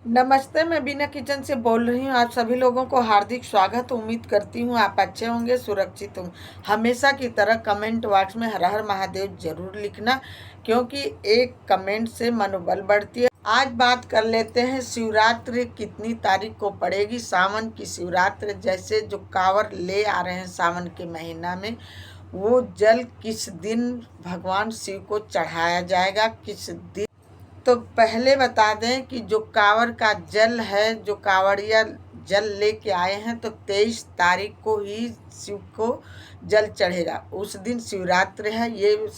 नमस्ते, मैं बीना किचन से बोल रही हूँ। आप सभी लोगों को हार्दिक स्वागत। उम्मीद करती हूँ आप अच्छे होंगे, सुरक्षित हों। हमेशा की तरह कमेंट बॉक्स में हर हर महादेव जरूर लिखना, क्योंकि एक कमेंट से मनोबल बढ़ती है। आज बात कर लेते हैं शिवरात्रि कितनी तारीख को पड़ेगी। सावन की शिवरात्रि, जैसे जो कांवर ले आ रहे हैं सावन के महीना में, वो जल किस दिन भगवान शिव को चढ़ाया जाएगा, किस दिन। तो पहले बता दें कि जो कांवर का जल है, जो कांवड़िया जल लेके आए हैं, तो 23 तारीख को ही शिव को जल चढ़ेगा। उस दिन शिवरात्रि है। ये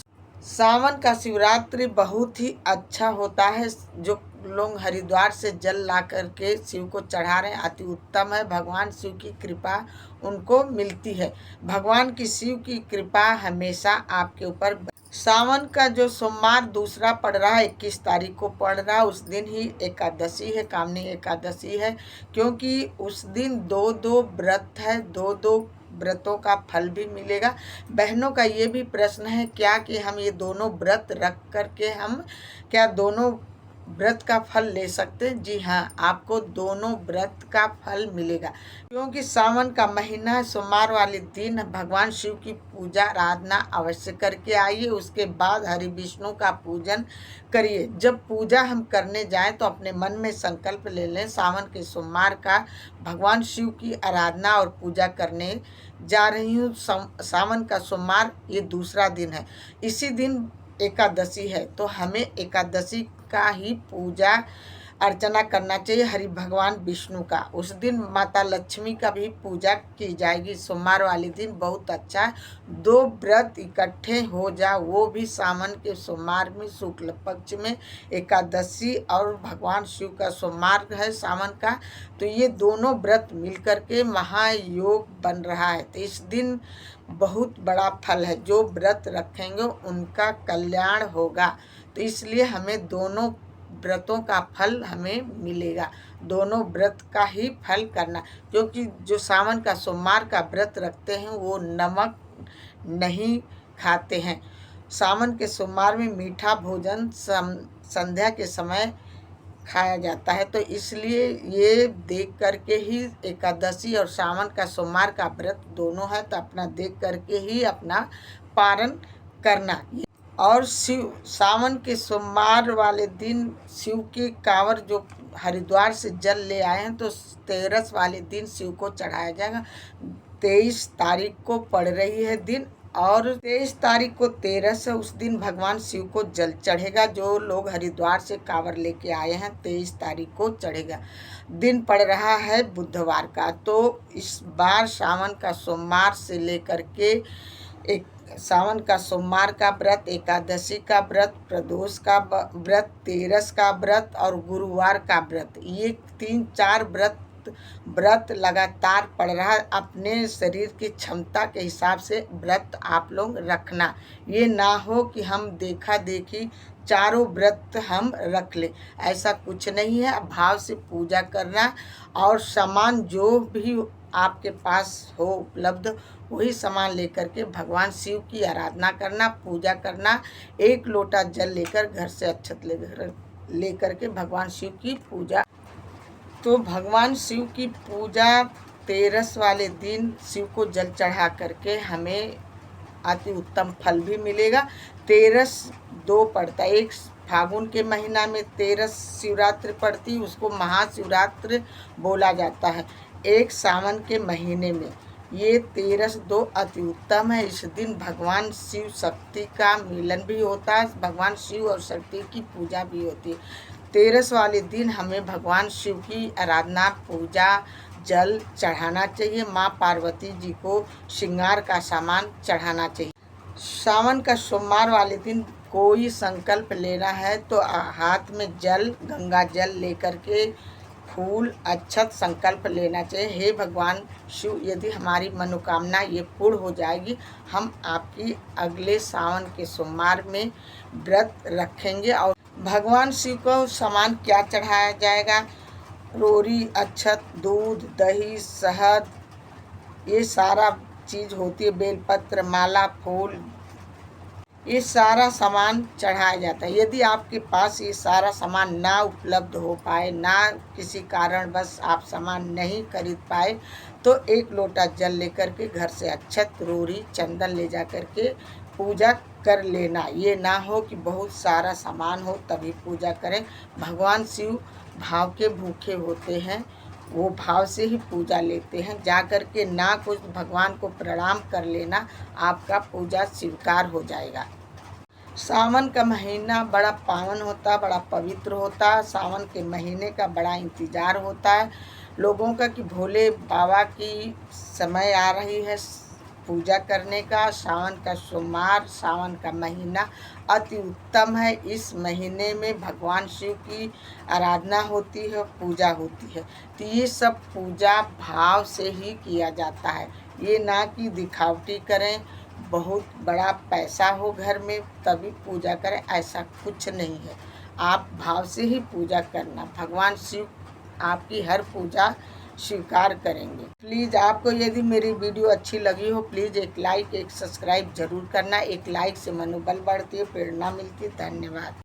सावन का शिवरात्रि बहुत ही अच्छा होता है। जो लोग हरिद्वार से जल ला करके शिव को चढ़ा रहे हैं, अति उत्तम है। भगवान शिव की कृपा उनको मिलती है। भगवान की शिव की कृपा हमेशा आपके ऊपर। सावन का जो सोमवार दूसरा पड़ रहा है, 21 तारीख को पड़ रहा है, उस दिन ही एकादशी है, कामनी एकादशी है। क्योंकि उस दिन दो दो व्रत है, दो दो व्रतों का फल भी मिलेगा। बहनों का ये भी प्रश्न है क्या कि हम ये दोनों व्रत रख करके हम क्या दोनों व्रत का फल ले सकते हैं? जी हाँ, आपको दोनों व्रत का फल मिलेगा। क्योंकि सावन का महीना है, सोमवार वाले दिन भगवान शिव की पूजा आराधना अवश्य करके आइए। उसके बाद हरि विष्णु का पूजन करिए। जब पूजा हम करने जाएं तो अपने मन में संकल्प ले लें, सावन के सोमवार का भगवान शिव की आराधना और पूजा करने जा रही हूँ। सावन का सोमवार ये दूसरा दिन है। इसी दिन एकादशी है, तो हमें एकादशी का ही पूजा अर्चना करना चाहिए, हरि भगवान विष्णु का। उस दिन माता लक्ष्मी का भी पूजा की जाएगी। सोमवार वाले दिन बहुत अच्छा है। दो व्रत इकट्ठे हो जा, वो भी सावन के सोमवार में शुक्ल पक्ष में एकादशी और भगवान शिव का सोमवार है सावन का। तो ये दोनों व्रत मिलकर के महायोग बन रहा है। तो इस दिन बहुत बड़ा फल है। जो व्रत रखेंगे उनका कल्याण होगा। तो इसलिए हमें दोनों व्रतों का फल हमें मिलेगा। दोनों व्रत का ही फल करना, क्योंकि जो सावन का सोमवार का व्रत रखते हैं वो नमक नहीं खाते हैं। सावन के सोमवार में मीठा भोजन संध्या के समय खाया जाता है। तो इसलिए ये देख करके ही एकादशी और सावन का सोमवार का व्रत दोनों है, तो अपना देख करके ही अपना पारण करना। और शिव सावन के सोमवार वाले दिन शिव के कांवर जो हरिद्वार से जल ले आए हैं, तो 13 वाले दिन शिव को चढ़ाया जाएगा। 23 तारीख को पड़ रही है दिन, और 23 तारीख को 13 है, उस दिन भगवान शिव को जल चढ़ेगा। जो लोग हरिद्वार से कांवर लेके आए हैं, 23 तारीख को चढ़ेगा। दिन पड़ रहा है बुधवार का। तो इस बार सावन का सोमवार से लेकर के एक सावन का सोमवार का व्रत, एकादशी का व्रत, प्रदोष का व्रत, 13 का व्रत और गुरुवार का व्रत, ये 3-4 व्रत लगातार पड़ रहा है। अपने शरीर की क्षमता के हिसाब से व्रत आप लोग रखना। ये ना हो कि हम देखा देखी चारों व्रत हम रख ले, ऐसा कुछ नहीं है। भाव से पूजा करना, और सामान जो भी आपके पास हो उपलब्ध, वही सामान लेकर के भगवान शिव की आराधना करना, पूजा करना। 1 लोटा जल लेकर घर से अक्षत लेकर के भगवान शिव की पूजा। तो भगवान शिव की पूजा 13 वाले दिन शिव को जल चढ़ा करके हमें अति उत्तम फल भी मिलेगा। 13 2 पड़ता है। एक फागुन के महीना में 13 शिवरात्रि पड़ती, उसको महाशिवरात्रि बोला जाता है। एक सावन के महीने में ये 13-2 अति उत्तम है। इस दिन भगवान शिव शक्ति का मिलन भी होता है, भगवान शिव और शक्ति की पूजा भी होती है। 13 वाले दिन हमें भगवान शिव की आराधना, पूजा, जल चढ़ाना चाहिए। माँ पार्वती जी को श्रृंगार का सामान चढ़ाना चाहिए। सावन का सोमवार वाले दिन कोई संकल्प लेना है तो हाथ में जल, गंगा जल लेकर के फूल, अक्षत संकल्प लेना चाहिए। हे भगवान शिव, यदि हमारी मनोकामना ये पूर्ण हो जाएगी, हम आपकी अगले सावन के सोमवार में व्रत रखेंगे। और भगवान शिव को सामान क्या चढ़ाया जाएगा? रोरी, अक्षत, दूध, दही, शहद, ये सारा चीज़ होती है। बेलपत्र, माला, फूल, ये सारा सामान चढ़ाया जाता है। यदि आपके पास ये सारा सामान ना उपलब्ध हो पाए, ना किसी कारणवश आप सामान नहीं खरीद पाए, तो 1 लोटा जल लेकर के घर से अक्षत, रोरी, चंदन ले जा कर के पूजा कर लेना। ये ना हो कि बहुत सारा सामान हो तभी पूजा करें। भगवान शिव भाव के भूखे होते हैं, वो भाव से ही पूजा लेते हैं। जा कर के ना कुछ भगवान को प्रणाम कर लेना, आपका पूजा स्वीकार हो जाएगा। सावन का महीना बड़ा पावन होता है, बड़ा पवित्र होता है। सावन के महीने का बड़ा इंतज़ार होता है लोगों का कि भोले बाबा की समय आ रही है पूजा करने का। सावन का सोमवार, सावन का महीना अति उत्तम है। इस महीने में भगवान शिव की आराधना होती है, पूजा होती है। तो ये सब पूजा भाव से ही किया जाता है। ये ना कि दिखावटी करें, बहुत बड़ा पैसा हो घर में तभी पूजा करें, ऐसा कुछ नहीं है। आप भाव से ही पूजा करना, भगवान शिव आपकी हर पूजा स्वीकार करेंगे। प्लीज़ आपको यदि मेरी वीडियो अच्छी लगी हो, प्लीज़ एक लाइक, एक सब्सक्राइब ज़रूर करना। एक लाइक से मनोबल बढ़ती है, प्रेरणा मिलती है। धन्यवाद।